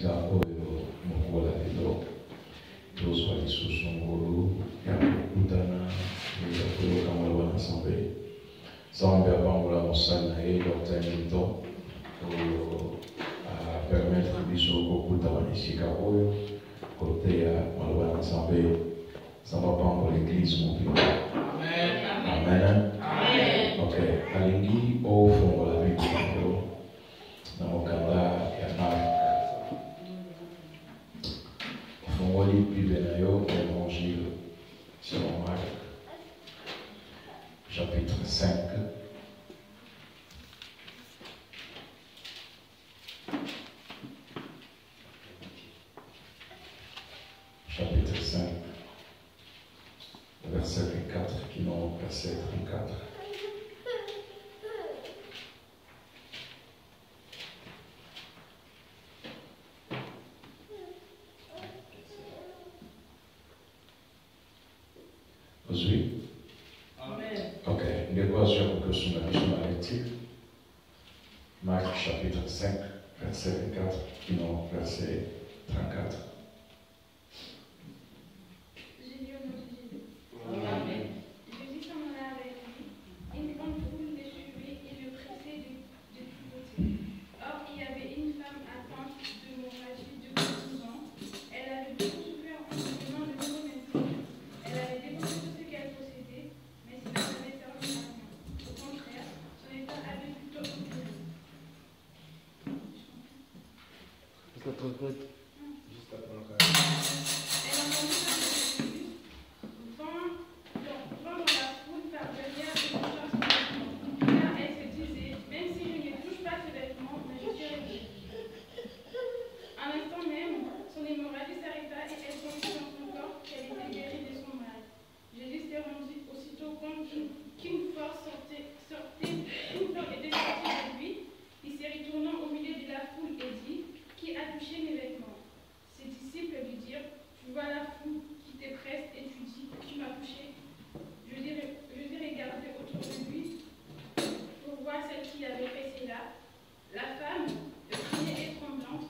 esika oyo mokola lelo tozwa lisusu ngolu ya kokutana ya koyoka maloba na nzambe nzambe apambola mosali na ye dr milton oyo apermettre biso kokutana na esika oyo koteya maloba na nzambe nzambe apambola eglise mobimba amen. Ok, alingi ofungola Biblia yo na mokanda ya Mark. Fungoli Biblia na yo Évangile selon Marc, chapitre 5. Chapitre 5, verset 34, qui n'ont verset 34. Oui. Amen. Ok, l'équation que sur la lecture. Marc chapitre 5, verset 24, qui n'ont verset 34. Amen. Jésus s'en alla avec lui. Une grande foule le suivait et le pressait de tous côtés. Or, il y avait une femme atteinte d'hémorragie depuis 12 ans. Elle avait beaucoup souffert en suivant de nouveaux médecins. Elle avait dépensé tout ce qu'elle possédait, mais cela n'avait servi à rien. Au contraire, son état avait plutôt empiré. Juste après le cas. Elle entendit parler de Jésus, vent dans la foule par derrière et toucha son vêtement. Car elle se disait, même si je ne touche pas ses vêtements, mais je serai guérie. À l'instant même, son hémorragie s'arrêta et elle sentit dans son corps qu'elle était guérie de son mal. Jésus s'est rendu aussitôt compte qu'une force était sortie de lui. Il s'est retourné au milieu de la foule et dit, qui a touché mes vêtements? Ses disciples lui dirent, tu vois la foule qui te presse et tu dis, tu m'as touché. Jésus regardait autour de lui pour voir celle qui avait fait cela. La femme, effrayée et tremblante,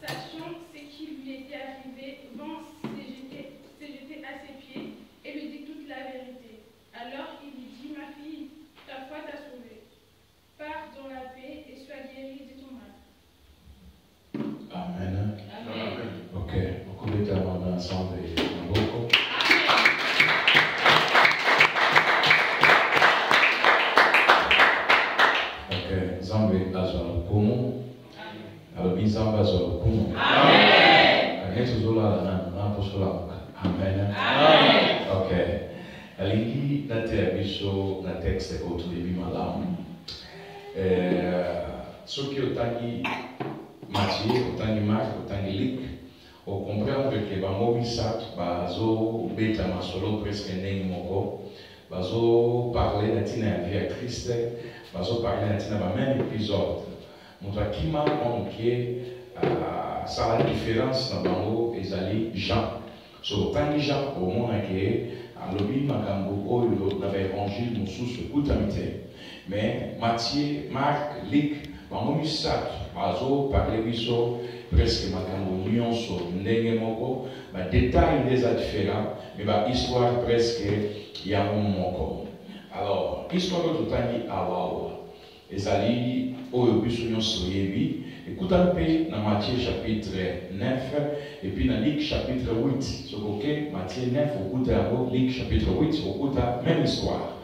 sachant ce qui lui était arrivé, vint se jeter à ses pieds et lui dit toute la vérité. Alors il lui dit, ma fille, ta foi t'a sauvée. Pars dans la paix et sois guérie de ton mal. Amen. Amen. Ok, on commence à ensemble beaucoup. Ok, Zambe azwa kumu. Alobi Zambe azwa kumu. Amen. Agezo zola na apostola. Amen. Amen. Ok. Alingi nate abiso na texte auto de bimalamu. Soki otangi Matthieu, otangi Marc, otangi Luc, on comprend que bango bisatu bazo beta masolo presque ndenge moko, bazo parler na tina ya vie ya Christ, bazo parler na tina ba même épisode. Moto akima onke ça la différence na bango ezali Jean. So otangi Jean omona ke alobi makambo oyo na ba évangile mosusu kutamite. Mais Matthieu, Marc, Luc, bango bisatu bazo parler biso presque makambo nyonso ndenge moko ba détails des différents mais ba histoire presque ya moko. Alors histoire de totani awawa ezali oyo biso nyonso yebi écoutez mpe na Matthieu chapitre 9 et puis na Luc chapitre 8 sokoke Matthieu 9 okuta yango Luc chapitre 8 okuta même histoire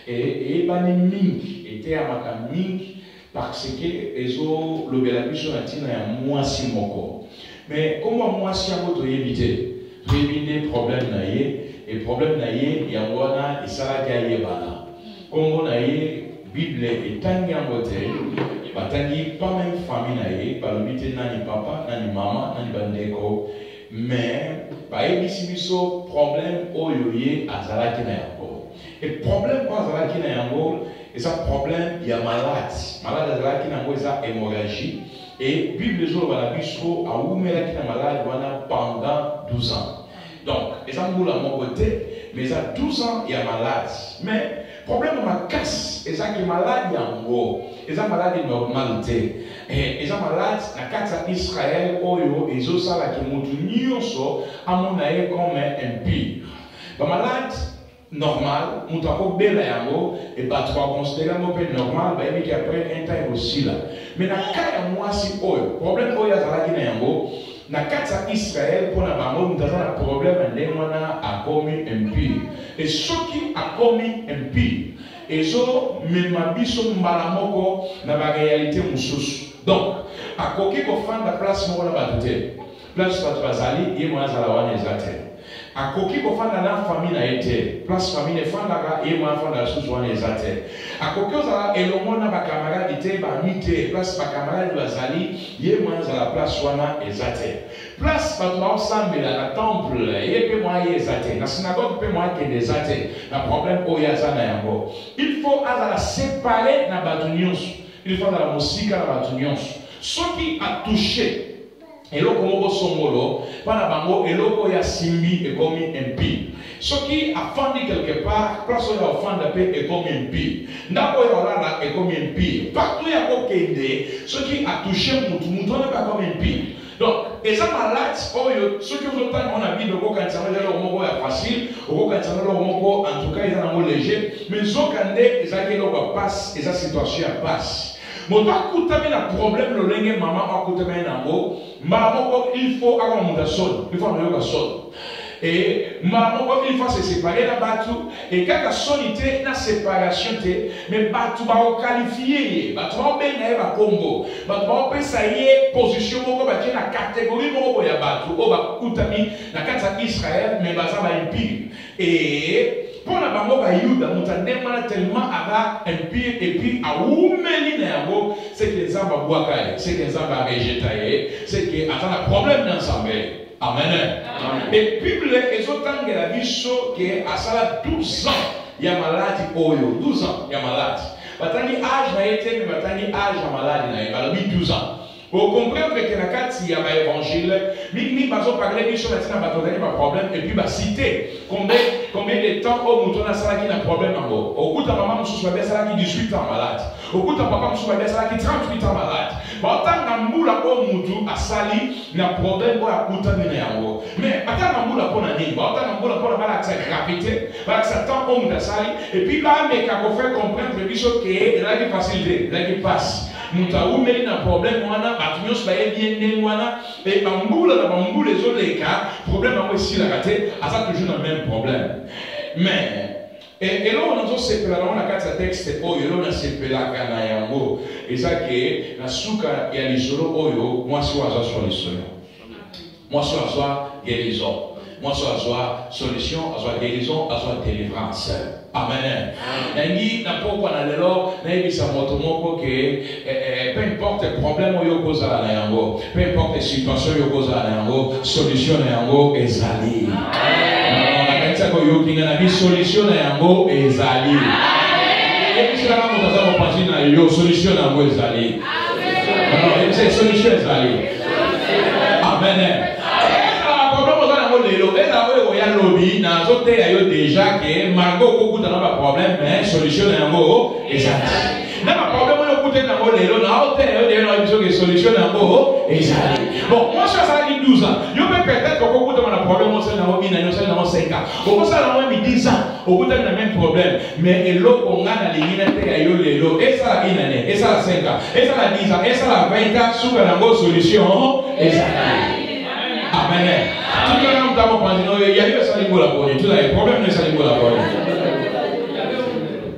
et bani mingi était amaka mingi parce que ezo lobela biso na tina ya mwasi moko. Mais comment mwasi yango toyebite toyebinde problème na ye et problème na ye yango wana esalaki ayebana kombo na ye Bible etangi yango te batangi pas même famille na ye balobi te nani papa nani mama nani bandeko mais bayebisi biso problème oyo ye azalaki na yango et problème oyo azalaki na yango eza problème ya malade azalaki na yango eza hémorragie et Bible ezoloba na biso awumelaki na malade wana pendant 12 ans. Donc eza mbula moko te mais eza 12 ans ya malade mais problème ma casse eza que malade yango eza malade normalité eza malade na kati ya Israël oyo ezosala ke mutu nyonso amona ye comme impie ba malade normal mutu akobela yango et bato baconsidere yango mpe normal bayebi ke après un temps aussi là mais na ka ya mwasi oyo problème oyo azalaki na yango na kati ya Israël mpona bango mutu aza na problème ndenge wana akomi impie et soki akomi impie ezomema biso mbala moko na baréalité mosusu donc akoki kofanda place moko na bato te place bato bazali ye mwana azala wana eza te akoki kofanda na famille na ye te place famille efandaka ye mwana afanda susu wana eza te akoki ozala elongo na bakamaradi te bami te place bakamaradi bazali ye mwana azala place wana eza te place bato baosambela na temple ye mpe mwa ye eza te na synagogue mpe mwa akende eza te na problème oyo aza na yango il faut azala séparé na bato nyonso il faut azala mosika na bato nyonso soki atouche eloko moko songolo mpona bango eloko ya simbi ekomi impie soki afandi quelque part place oyo afanda mpe ekomi impie ndako oyo olala ekomi impie partout ya kokende soki atouche mutu wana mpe akomi impie donc eza malade oyo soki ozotanga na bible okokanisa ngo eloko moko ya facile okokanisa ngo eloko moko en tout cas eza nango léger mais zoka nde ezalaki eloko ya passe eza situation ya passe moto akutami na problème lolenge mama akutami nango mbala moko il faut avoir muta soni il faut anayoka soni et mbala moko il faut se séparer na batu et kaka soni te na séparation te mais batu baoqualifie ye batu baobenga ye bakombo batu baopesa ye position moko batie na catégorie moko ya batu oyo bakutami na kati ya Israël mais baza baimpire et mpona bango bayuda moto andemana tellement aba impire et puis awumeli na yango c'est que nzambe abwaka ye c'est que nzambe arejeta ye c'est que aza na problème na nzambe amen et bible ezotangela biso ke asala 12 ans ya maladi oyo 12 ans ya maladi batangi age na ye te me batangi age ya maladi na ye balobi 12 ans pour comprendre que na kati ya baévangile mingi bazoparle biso batina bato bazali baproblème et puis basite combien de temps oyo moto asalaki na problème yango okuta mama mosusu babi asalaki 18 ans malade okuta papa mosusu babi asalaki 38 ans malade baotanga mbula oyo motu asali na problème oyo akutami na yango mais batanga mbula mpona nini baotanga mbula mpona balakisa gravité balakisa temps oyo moto asali et puis bameka kofaire comprendre biso ke ezalaki facile te ezalaki passe moto awumeli na problème wana bato nyonso bayebi ye ndenge wana e bambula na bambula ezoleka problème yango esilaka te aza toujours na même problème mais eloko nazosepela nango na kati ya texte oyo eloko nasepelaka na yango eza ke na suka ya lisolo oyo mwasi oyo azwa solution mwasi oyo azwa guérison mwasi oyo azwa solution azwa guérison azwa délivrance amen nangi na pokwa na lelo nayebisa moto moko ke peu importe problème oyo okozala na yango peu importe situation oyo okozala na yango solution na yango ezali nakatiaka oyokinga na bi solution na yango ezali ebisilaka moto aza mopanzi na yo solution na yango ezali ebisa solution ezali amen lelo eza oyo oya lobi nazoteya yo déjà ke margo okokuta na baproblème mais solution na yango ezali na baproblème oyo okuteli nango lelo naoteya yo deyo na biso ke solution na yango ezali bon mwasi asalaki 12 ans yo mpe peut-être okokutama na problème osali nango bina osali nango 5 ans okosala nango mi 10 ans okutami na même problème mais eloko nga nalingi nateya yo lelo esala bina ne esala 5 ans esala 10 ans esala 20 ans suka nango solution ezali amen. Tout le monde a compris. Il y a eu ça niveau la bonne. Tout le problème n'est ça niveau la bonne.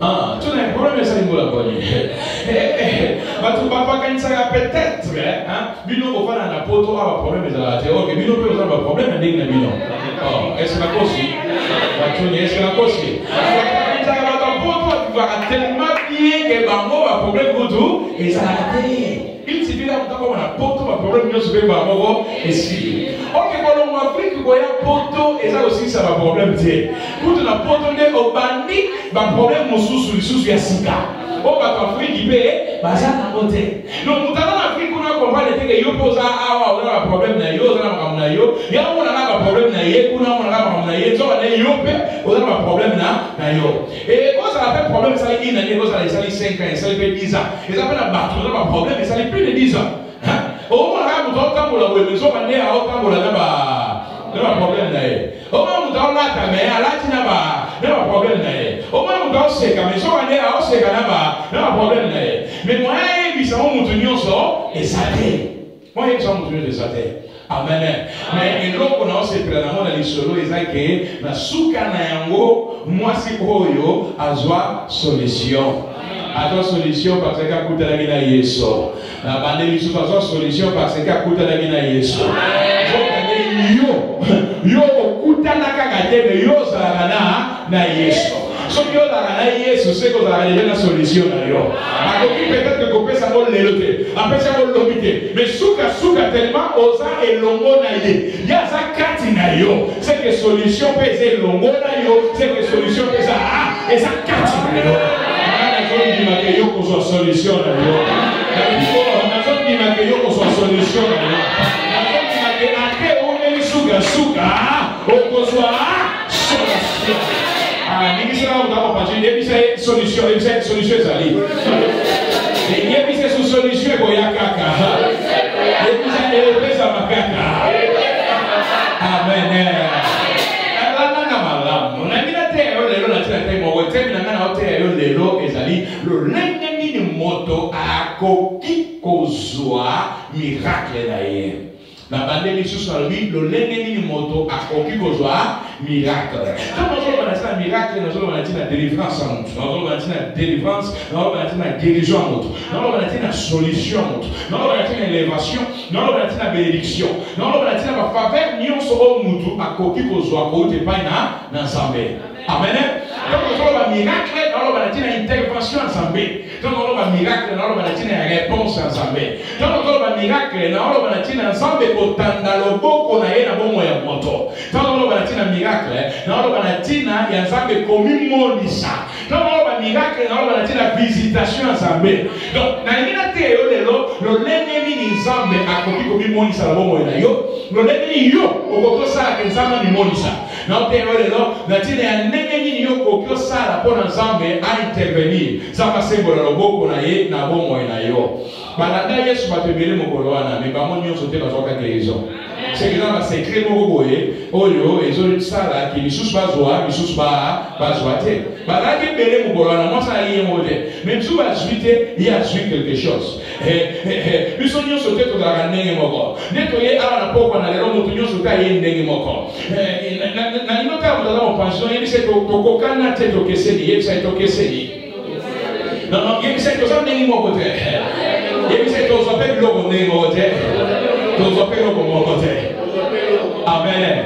Ah, tout le problème n'est ça niveau la bonne. Papa quand ça peut-être, hein, bino ko fana na poto aba problème ezala te. OK, bino pe ozala problème ndenge na bino. Oh, est-ce la kosi? Batuni est-ce la kosi? Ça va ta poto tu vas tellement bien que bango va problème koto ezala te. Il suffit là pour avoir un poto va problème nous se va bango esi. OK, bon en Afrique ko ya poto et ça aussi ça va problème te. Pour na poto ne obandi ba problème mususu ya sika. O ba Afrique be baza na côté. Donc mutana na Afrique on a comprendre que yo posa awa on a problème na yo na makamna yo. Ya on a ba problème na ye kuna on a ba makamna ye zo na yo pe on a ba problème na yo. Et ça a fait problème, ça les 1 année, ça les 5 ans, ça les 10 ans. Et ça fait la battre, ça pas problème, mais ça les plus de 10 ans. Au moins, là, vous avez autant pour la web, mais ça va aller à autant pour la problème d'ailleurs. Au moins, vous avez là, ta mère, là, tu n'as pas problème d'ailleurs. Au moins, vous avez séqué, mais ça va aller à séqué là-bas, pas problème d'ailleurs. Mais moi, ils sont montagnons, ça, et ça t'est. Moi, ils sont montagnons, et ça t'est. Amen. Mais il qu'on a aussi pris dans les solos, ils ont que la souka na yango, moi c'est koyo, azwa solution. Azwa solution parce que akuta la gina yeso. La bande li souka azwa solution parce que akuta la gina yeso. Yo okuta na kagate de yo zalana na yeso. So yo la yeso c'est que la la solution na yo. Akoki peut-être que kopé ça va lelote. Après ça va lobité. Mais souka tellement osa et longo na ye. Ya za kati na yo. C'est que solution pèse longo na yo, c'est que solution pèse et ça kati na yo. Na zone di make yo ko so solution na yo. Na zone di make yo ko so solution na yo. Na zone di make ate o ne souka o ko so solution. Ninguém será o da partir de essa solução ali. Ninguém precisa de solução é goiacaca. Ele precisa de macaca. Amém. Ela não é malam. Não é que na terra eu lelo na terra mo wote na na terra eu lelo ezali lo lenge ni moto akoki kozwa miracle na ye. Na bande li sous lui le lenge ni moto akoki kozwa miracle. Quand nous avons un miracle, nous avons une délivrance en nous. Nous avons une délivrance, nous avons une guérison en nous. Nous avons une solution en nous. Nous avons une élévation, nous avons une bénédiction. Nous avons une faveur, nous sommes tous à côté de soi, côté pas dans l'ensemble. Amen. Donc nous avons un miracle, nous avons une intervention ensemble. Donc nous avons un miracle, nous avons une réponse ensemble. Donc nous avons un miracle, nous avons une ensemble pour tendre qu'on a eu un bon moyen de moto. Donc nous avons un miracle. Nalo banatina ya nzambe komi monisa. Nalo ba miracle nalo banatina visitation nzambe. Donc na ngina te yo lelo lo lenge ni nzambe akoki komi monisa la bomo na yo. Lo lenge ni yo okoko sala ke nzambe ni monisa. Na te yo lelo na tina ya lenge ni yo okoko sala pona nzambe a intervenir. Zamba sembola loboko na ye na bomo na yo. Balanda Yesu batebele mokolo wana me bamo nyonso te bazoka guérison. C'est que dans la secret mogoboye oyo ezo sala ki misusu bazwa te balaki bele mugolana moi ça lié mode même si bazwite il y a quelque chose biso nyonso te to la ndenge moko neto ye ala na poko na lelo mutu nyonso ta ye ndenge moko na ninota mudala mo pension ye se to kokana te to keseni ye se to keseni non ye se to sa ndenge moko te ye se to so pe logo ndenge moko te to so pe logo moko te. Amen.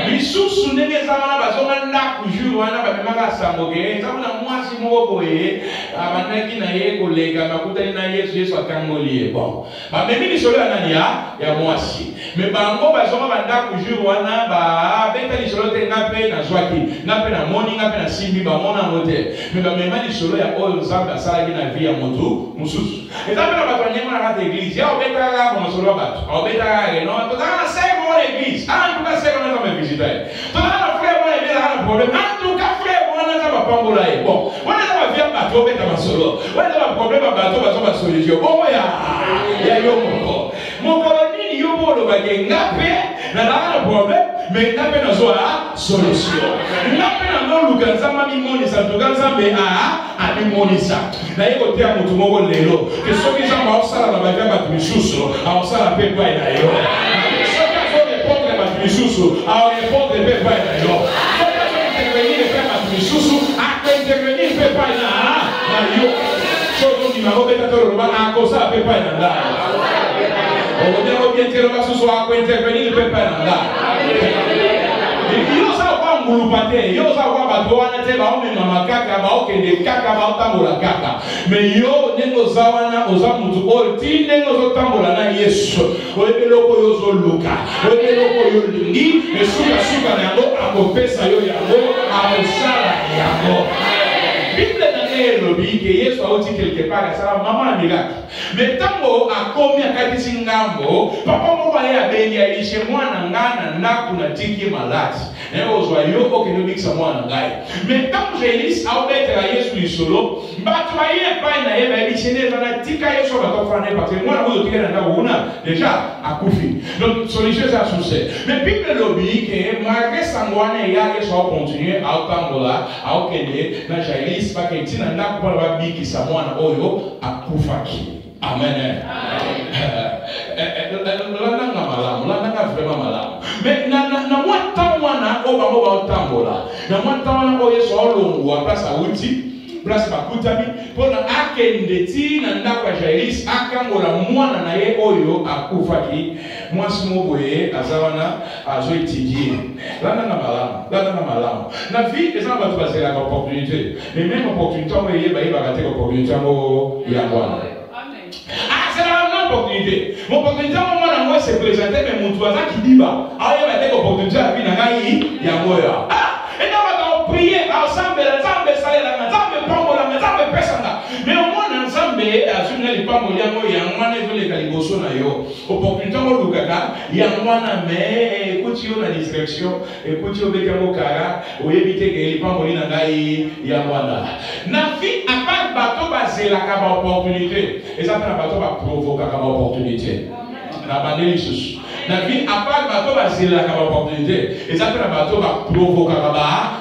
Bisusu nene zamana bazonga ndaku juru wana bamemaka samboge zamana mwasi moko ye abanaki na ye kolega makuta na Yesu akangoliye bon bamemi lisolo ya nani ya mwasi me bango bazonga bandaku juru wana ba beta lisolo te ngape na zwaki ngape na moni ngape na simbi ba mona mote me bamema lisolo ya oyo Nzambe asalaki na vie ya mutu mususu ezambe na bato nyema na église ya obeta ga bon solo bato obeta ga no to na sai mo l'église en tout cas c'est comme ça me visiter to na frère mo l'église na problème en tout cas frère mo na ba pambola e bon wana ba via bato obeta masolo wana ba problème bato bazo ba solution bon ya yo moko nini yo bolo ba ngape na na problème mais ngape na zo solution ngape na no lukanza mami moni sa to Nzambe a mi monisa na yeko te mutu moko lelo ke soki Nzambe osala na ba via bato misusu a osala pe kwa ina yo Misusu, a répondre de pepa na yo. Intervenir de pepa misusu, a intervenir pepa na yo. Chodo ni mamo beta toro ba a cosa pepa na la. O demo bien tero ba susu a intervenir pepa na la. Yo sa kwa ngulupate, yo sa kwa bato wana te ba ome mama kaka ba okende kaka ba otambola kaka. Me yo nengo zawana ozamutu oti nengo zo tambola na Yesu. Oyebeloko yo zo luka. Oyebeloko yo lingi, me suka na yango akopesa yo yango, akosala yango. Bible na et lobby que Yesu a dit quelque part ça maman a miracle mais tango a commis à katisi ngambo papa mo ba ya bengi ya chez moi na ngana na kuna tiki malade et ozoyo ko ke no mixa moi na ngai mais tango Jésus a obété à Yesu lisolo batwaye pa na ye ba bichene na tika Yesu ba to fane parce que moi na bo tika na una déjà akufi donc solution ça succès mais bible lobby que malgré sangwane ya Yesu a continuer à tangola a okende na Jésus pas que tina na ko ba biki sa mwana oyo akufaki amen lana vraiment malamu mais na mwata wana oba moba tambola na mwata wana oyo so olongwa place auti place bakutami pona akende tina ndako ya Jairus akangola mwana na ye oyo akufaki mwasi moboye azawana azoitidie lana malamu na vie eza ba tu la opportunité mais même opportunité on yeba yeba ka opportunité ngo ya bwana c'est la même opportunité. Mon opportunité, moi, c'est présenter, mais mon toit qui dit bah, ah, il y a des opportunités à vie, il y a moya. Ah, et là, on va prier ensemble, ensemble, ça, ensemble, ensemble, personne. Mais au moins, ensemble, assumer les pas moya, il y a un moment, les calibosso na yo. Opportunité, on le gaga, il y a un moment, mais écoutez, on a distraction, écoutez, on veut qu'on cara, ou éviter que les pas moya na il y a un moment. Na vie, à part bateau, c'est la caba opportunité. Et ça, na bateau va provoquer comme opportunité. La bande Jesus. La vie à part bateau va c'est la comme opportunité. Et ça la bateau va provoquer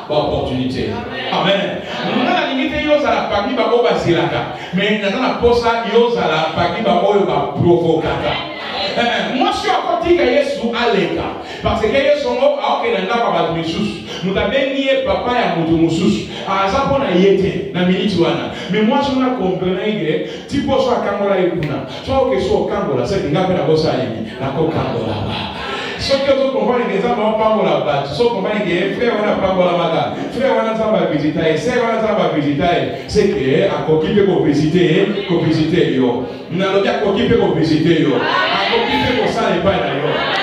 comme opportunité. Amen. Nous la limite yo ça la parmi ba ba c'est la cas. Mais dans la posa yo ça la parmi ba oyo va provoquer. Moi je suis encore dit que Yesu aleka parce que Yesu ngo aokenda kwa batu misusu. Mutabeni papa ya mutu mususu. Aza pona yete na minute wana. Mais moi je na comprendre que tipo so akangola ikuna. So que so kangola c'est ngapi na bosa yini na ko kangola ba. So que tu comprends que ça va pas la ba. So comprends que frère wana pangola maga. Frère wana samba visiter, c'est wana samba visiter. C'est que a kokipe ko visiter yo. Na lo ya kokipe ko visiter yo. A kokipe ko sale pa na yo.